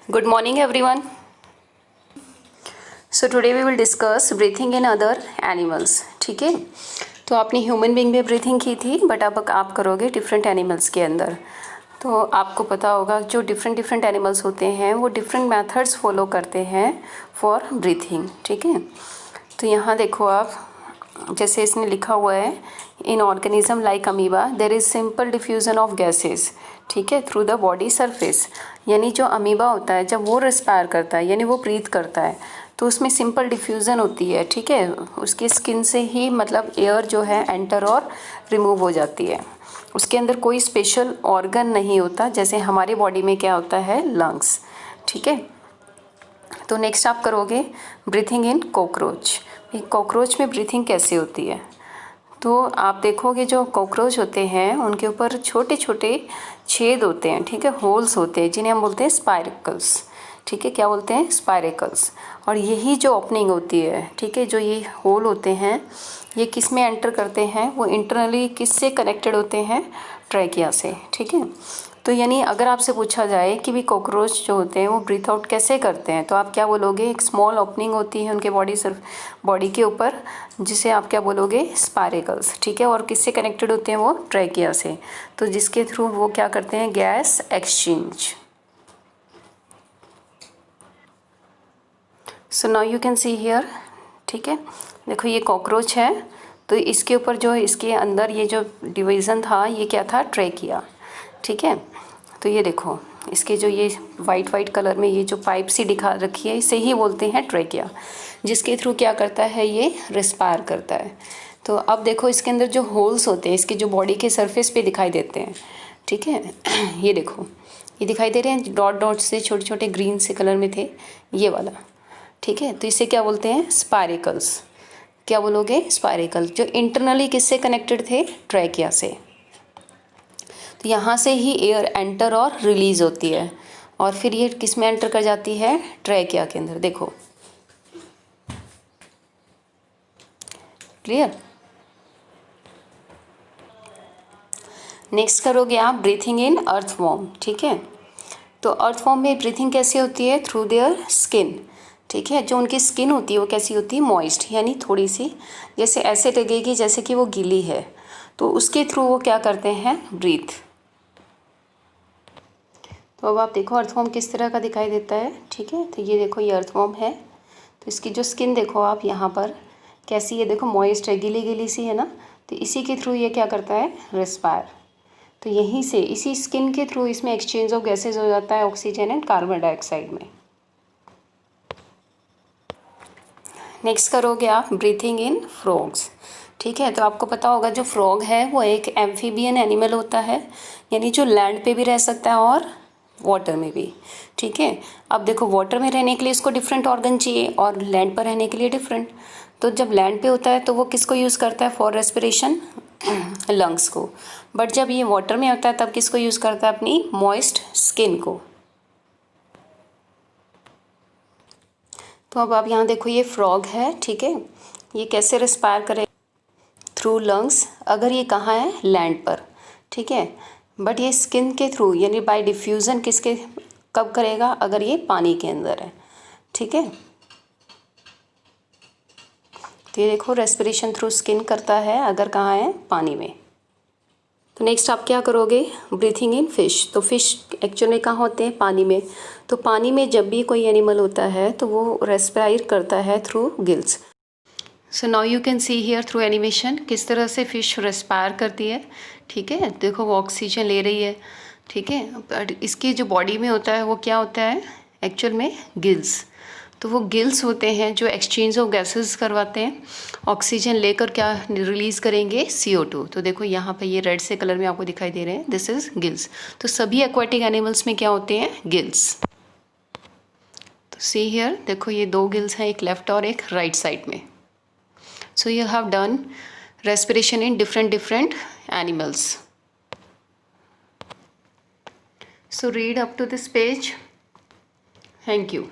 Good morning everyone. So today we will discuss breathing in other animals. ठीक है, तो आपने ह्यूमन बीइंग में ब्रीथिंग की थी, बट अब आप करोगे डिफरेंट एनिमल्स के अंदर। तो आपको पता होगा जो डिफरेंट एनिमल्स होते हैं वो डिफरेंट मेथड्स फॉलो करते हैं फॉर ब्रीथिंग। ठीक है, तो यहाँ देखो आप, जैसे इसने लिखा हुआ है, इन organism like amoeba there is simple diffusion of gases, ठीक है, थ्रू द बॉडी सरफेस। यानी जो अमीबा होता है जब वो रिस्पायर करता है यानी वो ब्रीथ करता है तो उसमें सिंपल डिफ्यूज़न होती है। ठीक है, उसकी स्किन से ही मतलब एयर जो है एंटर और रिमूव हो जाती है। उसके अंदर कोई स्पेशल ऑर्गन नहीं होता, जैसे हमारे बॉडी में क्या होता है, लंग्स। ठीक है, तो नेक्स्ट आप करोगे ब्रीथिंग इन कॉकरोच। कॉकरोच में ब्रीथिंग कैसे होती है, तो आप देखोगे जो कॉकरोच होते हैं उनके ऊपर छोटे छोटे छेद होते हैं। ठीक है, होल्स होते हैं जिन्हें हम बोलते हैं स्पायरिकल्स। ठीक है, क्या बोलते हैं, स्पायरिकल्स। और यही जो ओपनिंग होती है, ठीक है, जो ये होल होते हैं ये किस में एंटर करते हैं, वो इंटरनली किससे कनेक्टेड होते हैं, ट्रैकिया से। ठीक है, तो यानी अगर आपसे पूछा जाए कि भी कॉकरोच जो होते हैं वो ब्रीथ आउट कैसे करते हैं, तो आप क्या बोलोगे, एक स्मॉल ओपनिंग होती है उनके बॉडी के ऊपर, जिसे आप क्या बोलोगे, स्पायरिकल्स। ठीक है, और किससे कनेक्टेड होते हैं वो, ट्रैकिया से, तो जिसके थ्रू वो क्या करते हैं, gas exchange. So now you can see here. ठीक है, देखो ये कॉकरोच है, तो इसके ऊपर जो इसके अंदर ये जो डिवीज़न था ये क्या था, ट्रैकिया। ठीक है, तो ये देखो इसके जो ये वाइट कलर में ये जो पाइप सी दिखा रखी है इसे ही बोलते हैं ट्रैकिया, जिसके थ्रू क्या करता है, ये रिस्पायर करता है। तो अब देखो इसके अंदर जो होल्स होते हैं इसके जो बॉडी के सरफेस पे दिखाई देते हैं। ठीक है, ये देखो ये दिखाई दे रहे हैं डॉट डॉट से, छोटे छोटे ग्रीन से कलर में थे, ये वाला। ठीक है, तो इसे क्या बोलते हैं, स्पायरिकल्स। क्या बोलोगे, स्पायरिकल, जो इंटरनली किससे कनेक्टेड थे, ट्रैकिया से। तो यहाँ से ही एयर एंटर और रिलीज होती है और फिर ये किस में एंटर कर जाती है, ट्रैकिया के अंदर। देखो क्लियर। नेक्स्ट करोगे आप ब्रीथिंग इन अर्थवॉर्म। ठीक है, तो अर्थवॉर्म में ब्रीथिंग कैसे होती है, थ्रू देयर स्किन। ठीक है, जो उनकी स्किन होती है वो कैसी होती है, मॉइस्ट, यानी थोड़ी सी जैसे ऐसे लगेगी जैसे कि वो गीली है, तो उसके थ्रू वो क्या करते हैं, ब्रीथ। तो अब आप देखो अर्थवॉर्म किस तरह का दिखाई देता है। ठीक है, तो ये देखो ये अर्थवॉर्म है, तो इसकी जो स्किन देखो आप यहाँ पर कैसी है, देखो मॉइस्ट है, गीली गीली सी है ना, तो इसी के थ्रू ये क्या करता है, रिस्पायर। तो यहीं से इसी स्किन के थ्रू इसमें एक्सचेंज ऑफ गैसेज हो जाता है, ऑक्सीजन एंड कार्बन डाइऑक्साइड में। नेक्स्ट करोगे आप ब्रीथिंग इन फ्रॉग्स। ठीक है, तो आपको पता होगा जो फ्रॉग है वो एक एम्फीबियन एनिमल होता है, यानी जो लैंड पे भी रह सकता है और वाटर में भी। ठीक है, अब देखो वाटर में रहने के लिए इसको डिफरेंट ऑर्गन चाहिए और लैंड पर रहने के लिए डिफरेंट। तो जब लैंड पे होता है तो वो किसको यूज़ करता है, फॉर रेस्पिरेशन, लंग्स को। बट जब ये वाटर में होता है तब किसको यूज़ करता है, अपनी मॉइस्ट स्किन को। तो अब आप यहाँ देखो ये फ्रॉग है। ठीक है, ये कैसे रिस्पायर करे, थ्रू लंग्स, अगर ये कहाँ है, लैंड पर। ठीक है, बट ये स्किन के थ्रू यानी बाय डिफ्यूज़न किसके, कब करेगा, अगर ये पानी के अंदर है। ठीक है, तो ये देखो रेस्पिरेशन थ्रू स्किन करता है अगर कहाँ है, पानी में। तो नेक्स्ट आप क्या करोगे, ब्रीथिंग इन फिश। तो फिश एक्चुअल में कहाँ होते हैं, पानी में। तो पानी में जब भी कोई एनिमल होता है तो वो रेस्पायर करता है through gills. So now you can see here through animation किस तरह से फिश रेस्पायर करती है। ठीक है, देखो वो ऑक्सीजन ले रही है। ठीक है, बट इसकी जो बॉडी में होता है वो क्या होता है, एक्चुअल में गिल्स। तो वो गिल्स होते हैं जो एक्सचेंज ऑफ गैसेस करवाते हैं, ऑक्सीजन लेकर क्या रिलीज़ करेंगे, CO2। तो देखो यहाँ पे ये रेड से कलर में आपको दिखाई दे रहे हैं, दिस इज़ गिल्स। तो सभी एक्वाटिक एनिमल्स में क्या होते हैं, गिल्स। तो सी हियर देखो ये दो गिल्स हैं, एक लेफ्ट और एक राइट साइड में। So you have done respiration in different animals. So read up to this page. Thank you.